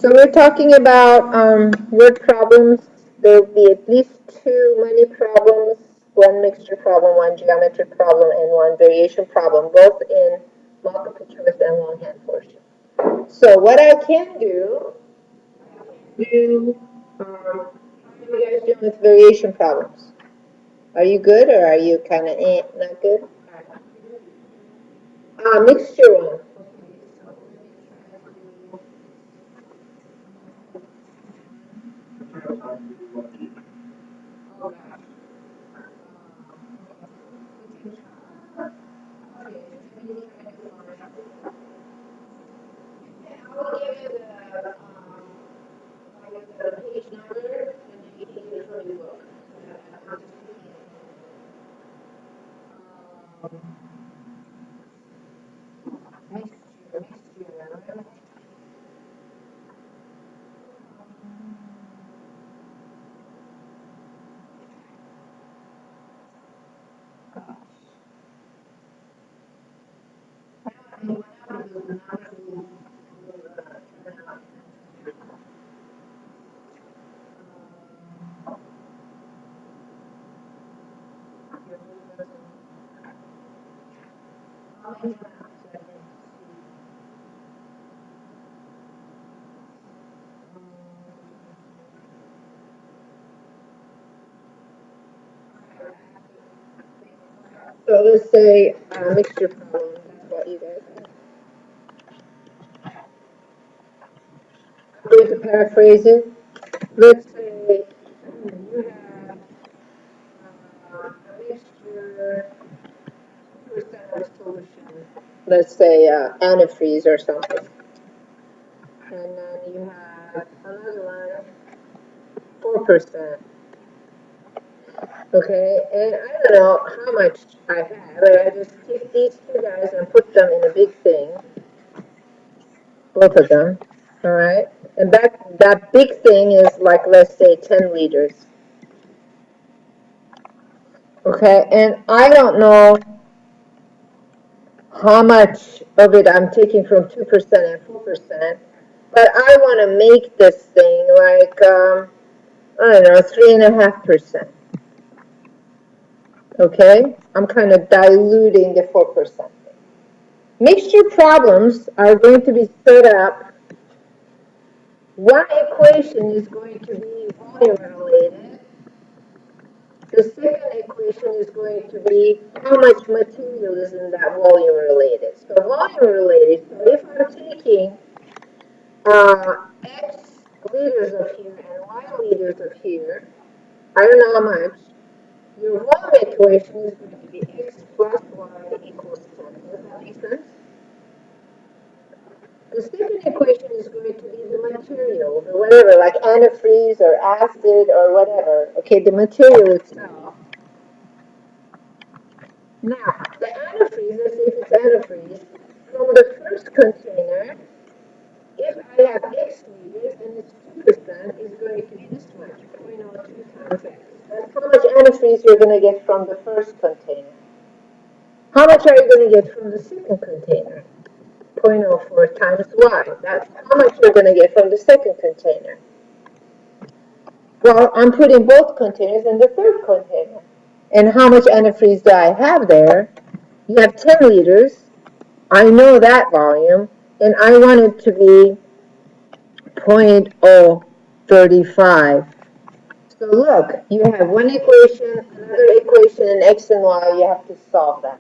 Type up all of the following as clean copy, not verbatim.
So we're talking about word problems. There will be at least 2 money problems, 1 mixture problem, 1 geometric problem, and 1 variation problem, both in multiple choice and longhand portion. So what I can do, how are you guys doing with variation problems? Are you good or are you kind of not good? Mixture one. I'll give you the page number and you can get it from your book. Mixture. So let's say mixture problem. That's what you guys have. I'm going to paraphrase it. Let's say you have a mixture percent solution. Let's say antifreeze or something. And then you have another one, 4%. Okay, and I don't know how much I have, but I just take these 2 guys and put them in a big thing. Both of them. All right. And that big thing is like, let's say 10 liters. Okay, and I don't know how much of it I'm taking from 2% and 4%, but I want to make this thing like, I don't know, 3.5%. Okay, I'm kind of diluting the 4%. Mixture problems are going to be set up. One equation is going to be volume related. The second equation is going to be how much material is in that volume related. So volume related, so if I'm taking X liters of here and Y liters of here, I don't know how much, your volume equation is going to be X plus Y equals 10. Does that make sense? The second equation is going to be the material, or whatever, like antifreeze or acid or whatever. Okay, the material itself. Now, the antifreeze, let's see if it's antifreeze, from the first container, if I have X liters and it's 2%, is going to be this much, 0.02 times X. That's how much antifreeze you're going to get from the first container. How much are you going to get from the second container? 0.04 times Y. That's how much you're going to get from the second container. Well, I'm putting both containers in the third container. And how much antifreeze do I have there? You have 10 liters. I know that volume, and I want it to be 0.035. So look, you have one equation, another equation, and X and Y, you have to solve that.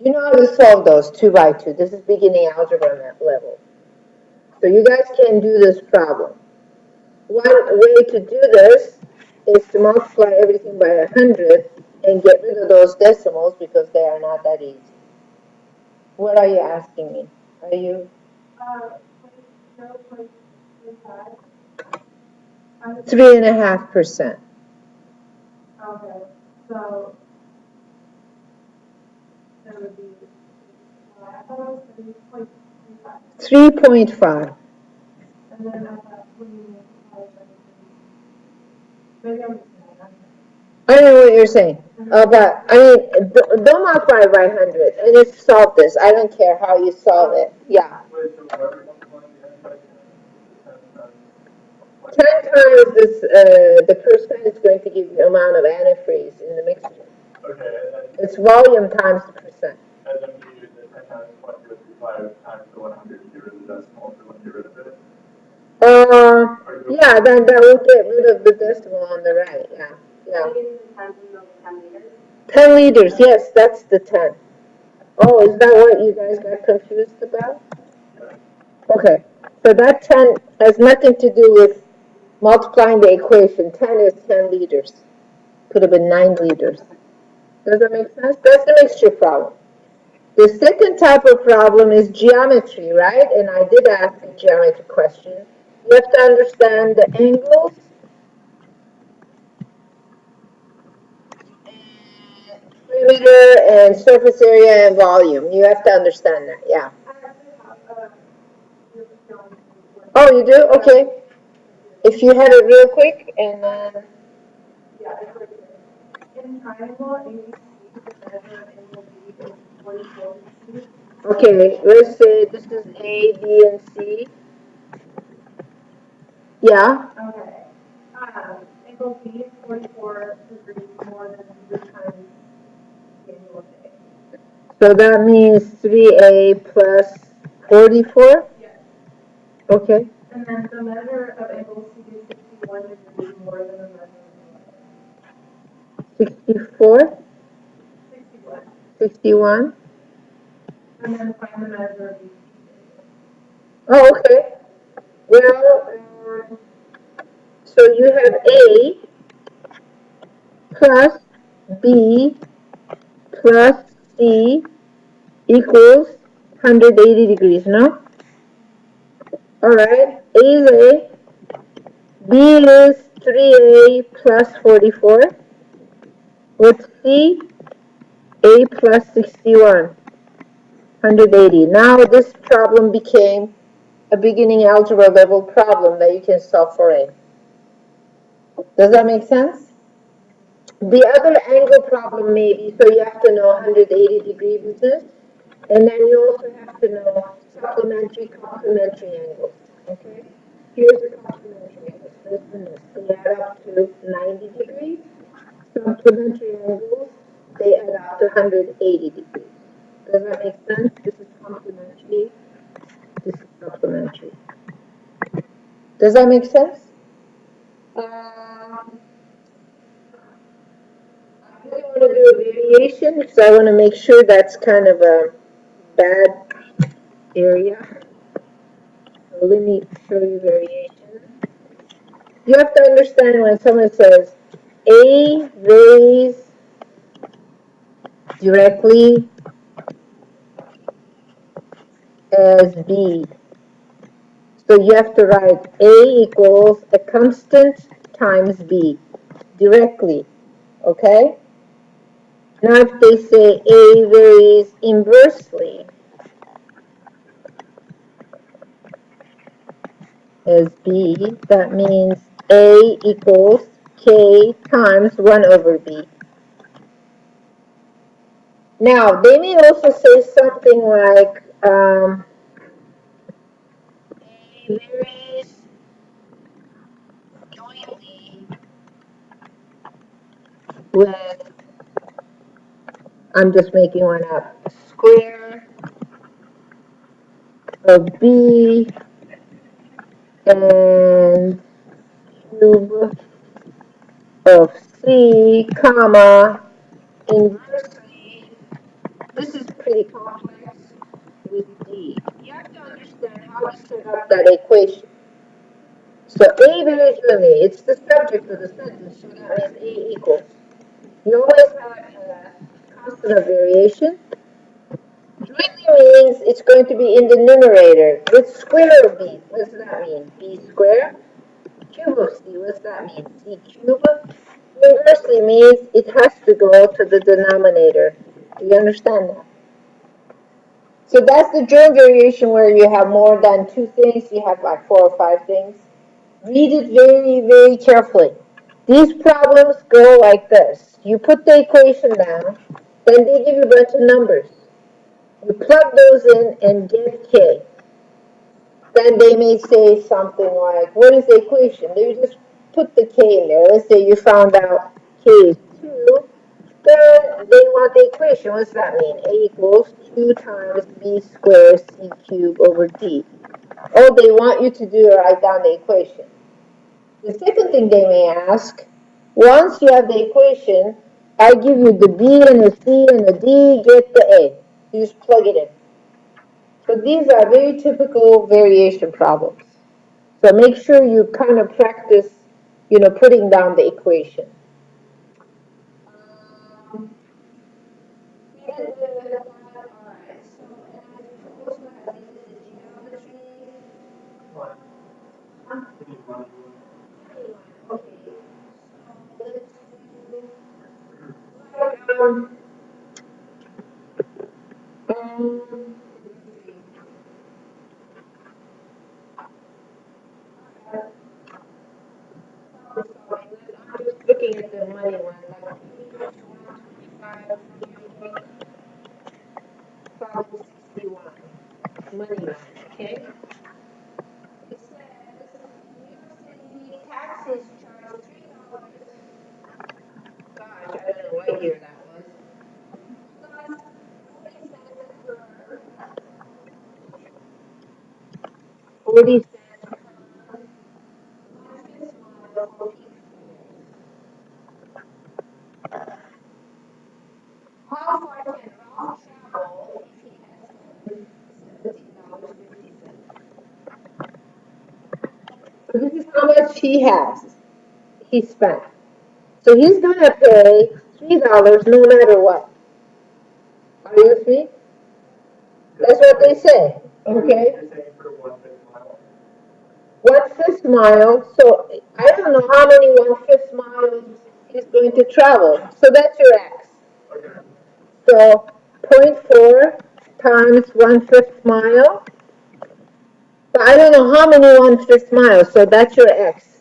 You know how to solve those 2 by 2. This is beginning algebra level. So you guys can do this problem. One way to do this is to multiply everything by 100 and get rid of those decimals because they are not that easy. What are you asking me? Are you? 3.5%. Okay, so that would be 3.5. And then I don't know what you're saying. But I mean, don't multiply by 100 and just solve this. I don't care how you solve it. Yeah. this, the percent is going to give you amount of antifreeze in the mixture. Okay, and then, It's volume times the percent. and then we use the 10 times 0.025 times the 100 to get rid of the decimal, if we want to get rid of it. Yeah, then that will get rid of the decimal on the right, yeah, yeah. 10 liters, yes, that's the 10. Oh, is that what you guys got confused about? Okay, so that 10 has nothing to do with multiplying the equation. 10 is 10 liters. Could have been 9 liters. Does that make sense? That's the mixture problem. The second type of problem is geometry, right? And I did ask a geometry question. You have to understand the angles, perimeter, and surface area and volume. You have to understand that, yeah. Oh, you do? Okay. If you had it real quick, and then... In triangle ABC, the measure of angle B is 44 degrees. Okay, let's say this is A, B, and C. Yeah. Okay. Angle B is 44 degrees more than 3 times the angle of A. So that means 3A plus 44? Yes. Okay. And then the measure of angle C is 61 degrees more than the measure of angle A. 64? 61. 61? And then find the measure of BC. Oh, okay. Well, so you have A plus B plus C equals 180 degrees, no? All right. A is A. B is 3A plus 44. What's C? A plus 61. 180. Now this problem became a beginning algebra level problem that you can solve for A. Does that make sense? The other angle problem maybe, so you have to know 180 degree business, and then you also have to know supplementary, complementary angles. Okay? Here's the complementary angles, this and this. They add up to 90 degrees. Supplementary angles, they add up to 180 degrees. Does that make sense? This is complementary. This is supplementary. Does that make sense? I really want to do a variation because I want to make sure that's kind of a bad area. So let me show you variation. You have to understand when someone says A varies directly as B. So you have to write A equals a constant times B directly. Okay? Now if they say A varies inversely as B, that means A equals K times 1 over B. Now, they may also say something like A varies jointly with, I'm just making one up, square of B and cube of C, comma, inversely, this is pretty complex, with D. You have to understand how to set up that equation. So A varies jointly, it's the subject of the sentence, so that means A equals. You always have a constant of variation. Jointly means it's going to be in the numerator with square of B. What does that mean? B squared. Cube of C, what does that mean? C cube. Inversely means it has to go to the denominator. Do you understand that? So that's the joint variation where you have more than 2 things. You have like 4 or 5 things. Read it very, very carefully. These problems go like this. You put the equation down, then they give you a bunch of numbers. You plug those in and get K. Then they may say something like, what is the equation? They just put the K in there. Let's say you found out K is 2, then they want the equation. What's that mean? A equals 2 times B squared C cubed over D. All they want you to do is write down the equation. The second thing they may ask, once you have the equation, I give you the B and the C and the D, get the A. You just plug it in. So these are very typical variation problems. So make sure you kind of practice, putting down the equation. I'm just looking at the money one, like page 125 from your book, problem 61, money one, okay? It says, New York City taxis charge $3. Gosh, I don't know what year that was. Plus 40 cents per 40 cents per 1/5 mile for peak fares. How far can Ralph travel if he has spent $17.50? So this is how much he spent. So he's gonna pay $3 no matter what. Are you with me? That's what they say. Okay. You're saying for 1/5 mile? 1/5 mile. So I don't know how many 1/5 miles he's going to travel. So that's your x. Okay. So 0.4 times 1/5 mile. But I don't know how many 1/5 miles. So that's your x.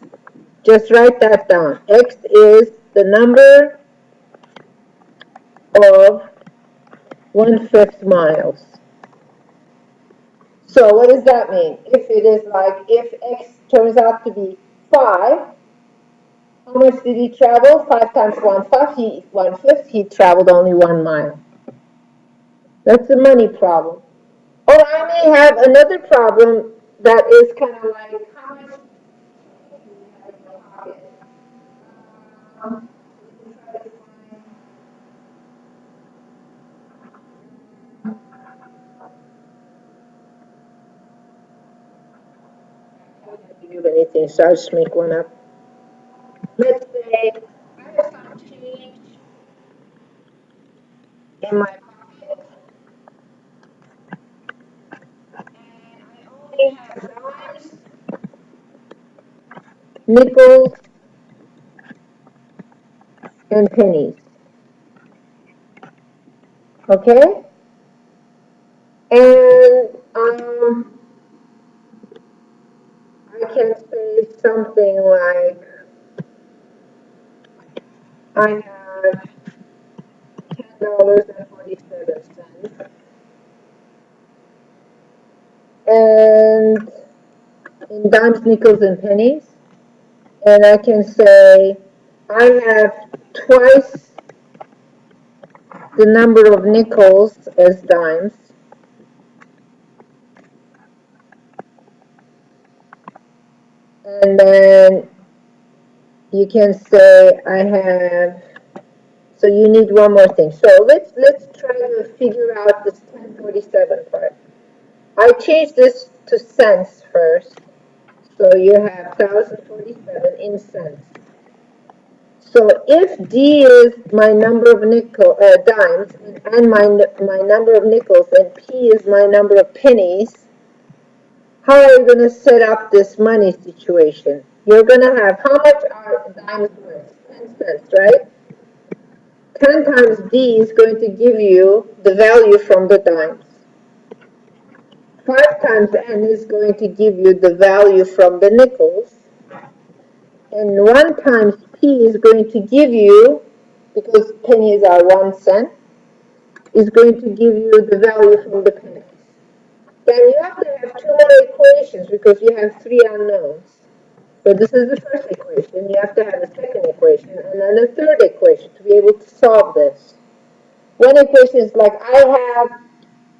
Just write that down. X is the number of 1/5 miles. So what does that mean? If it is like, if x turns out to be 5, how much did he travel? 5 times 1/5, he traveled only 1 mile. That's a money problem. Or I may have another problem that is kind of like, how much do you have in your pocket? We can try to find, I don't have to do anything, so I'll just make one up. Let's say I have some change in my pocket, and I only have dimes, nickels, and pennies. Okay? And I can say something like, I have $10.47. And in dimes, nickels, and pennies. And I can say, I have twice the number of nickels as dimes. And then you can say, I have, so you need one more thing. So let's try to figure out this 1047 part. I changed this to cents first. So you have 1047 in cents. So if D is my number of dimes and my number of nickels and P is my number of pennies, how are you going to set up this money situation? You're going to have, how much are dimes worth? 10 cents, right? 10 times D is going to give you the value from the dimes. 5 times N is going to give you the value from the nickels. And 1 times P is going to give you, because pennies are 1 cent, is going to give you the value from the pennies. Then you have to have 2 more equations because you have 3 unknowns. So this is the first equation. You have to have a second equation and then a third equation to be able to solve this. One equation is like I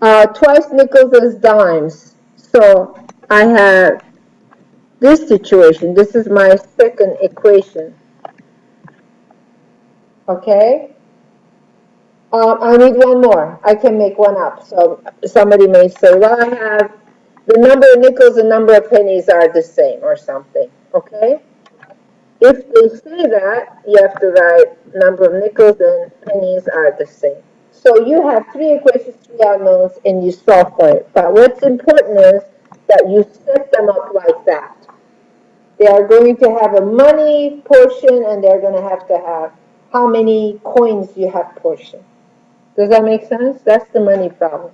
have twice nickels as dimes. So I have this situation. This is my second equation. Okay? I need one more. I can make one up. So somebody may say, well, I have the number of nickels and number of pennies are the same or something. Okay? If they say that, you have to write number of nickels and pennies are the same. So you have three equations, three unknowns, and you solve for it. But what's important is that you set them up like that. They are going to have a money portion, and they're going to have how many coins you have portion. Does that make sense? That's the money problem.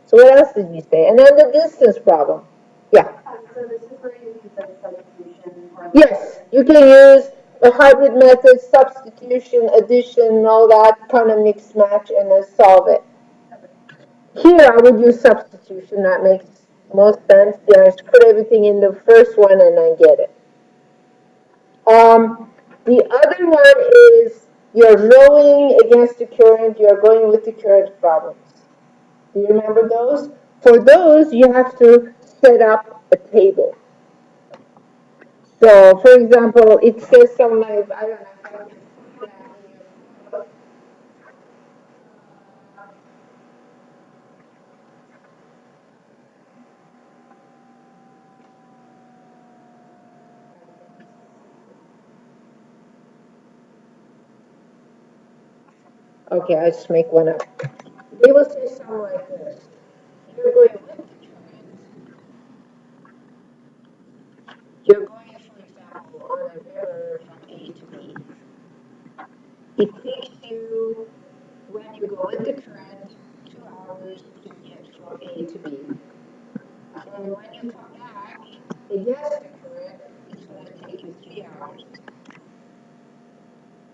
So what else did you say? And then the distance problem. Yeah. So this is where you use like substitution. Yes, you can use a hybrid method, substitution, addition, all that kind of mix match, and then solve it. Here I would use substitution. That makes most sense. Just put everything in the first one and then get it. The other one is you're rowing against the current. You're going with the current problems. Do you remember those? For those, you have to set up a table. So, for example, it says something like, I don't know if I can put that in your book. Okay, I just make one up. They will say something like this. You're going with the current. You're going, for example, on a river from A to B. It takes you, when you go with the current, 2 hours to get from A to B. And when you come back against the current, it's going to take you 3 hours.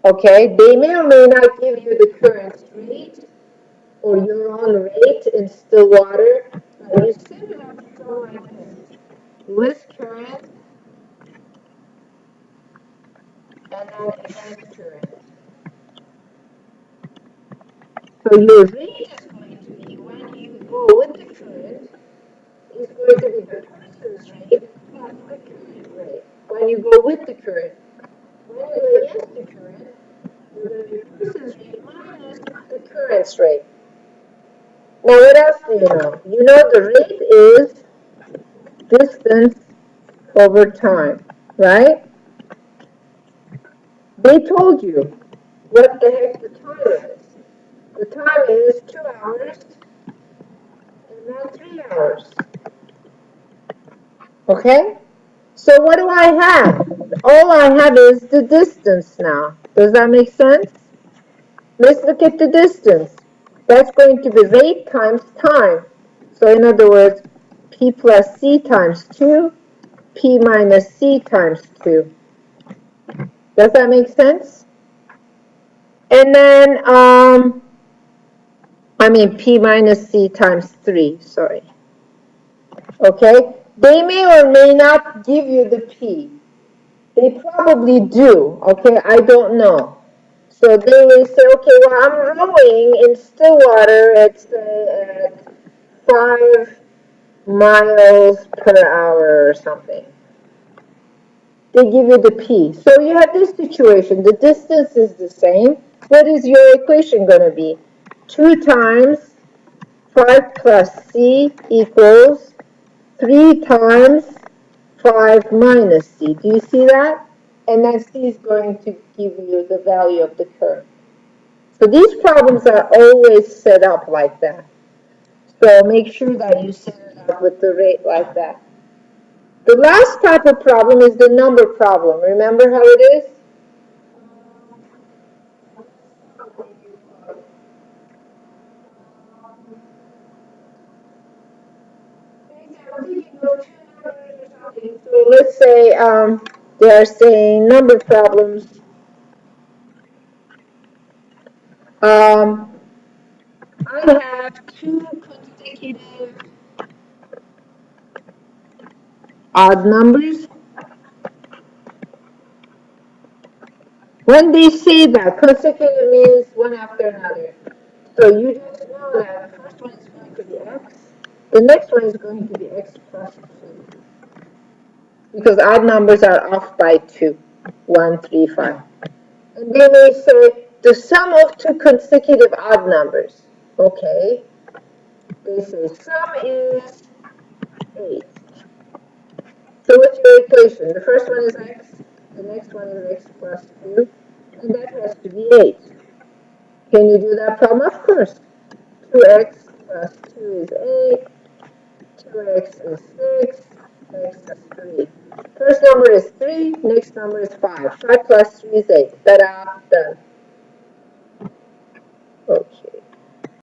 Okay, they may or may not give you the current rate or your own rate in still water, but you set it up so like this. Less current and then against current. So your rate is going to be when you go with the current, is going to be the person's rate plus the current rate. When you go with the current. When you go against the current, you're going to be person's rate minus the current's rate. Now what else do you know? You know the rate is distance over time, right? They told you what the heck the time is. The time is 2 hours and then 3 hours. Okay? So what do I have? All I have is the distance now. Does that make sense? Let's look at the distance. That's going to be rate times time. So in other words, P plus C times 2, P minus C times 2. Does that make sense? And then, P minus C times 3, sorry. Okay? They may or may not give you the P. They probably do, okay? I don't know. So they will say, okay, well, I'm rowing in still water at, say, at 5 miles per hour or something. They give you the P. So you have this situation. The distance is the same. What is your equation going to be? 2 times 5 plus C equals 3 times 5 minus C. Do you see that? And then C is going to give you the value of the current. So these problems are always set up like that. So make sure that you set it up with the rate like that. The last type of problem is the number problem. Remember how it is? So let's say they are saying number problems. I have 2 consecutive odd numbers. When they say that, consecutive means one after another. So you just know that the first one is going to be x, the next one is going to be x plus 2. Because odd numbers are off by 2. 1, 3, 5. And they may say the sum of two consecutive odd numbers. Okay. They say sum is 8. So what's your equation? The first one is x, the next one is x plus 2, and that has to be 8. Can you do that problem? Of course. 2x plus 2 is 8, 2x is 6, x is 3. First number is 3, next number is 5. 5 plus 3 is 8. That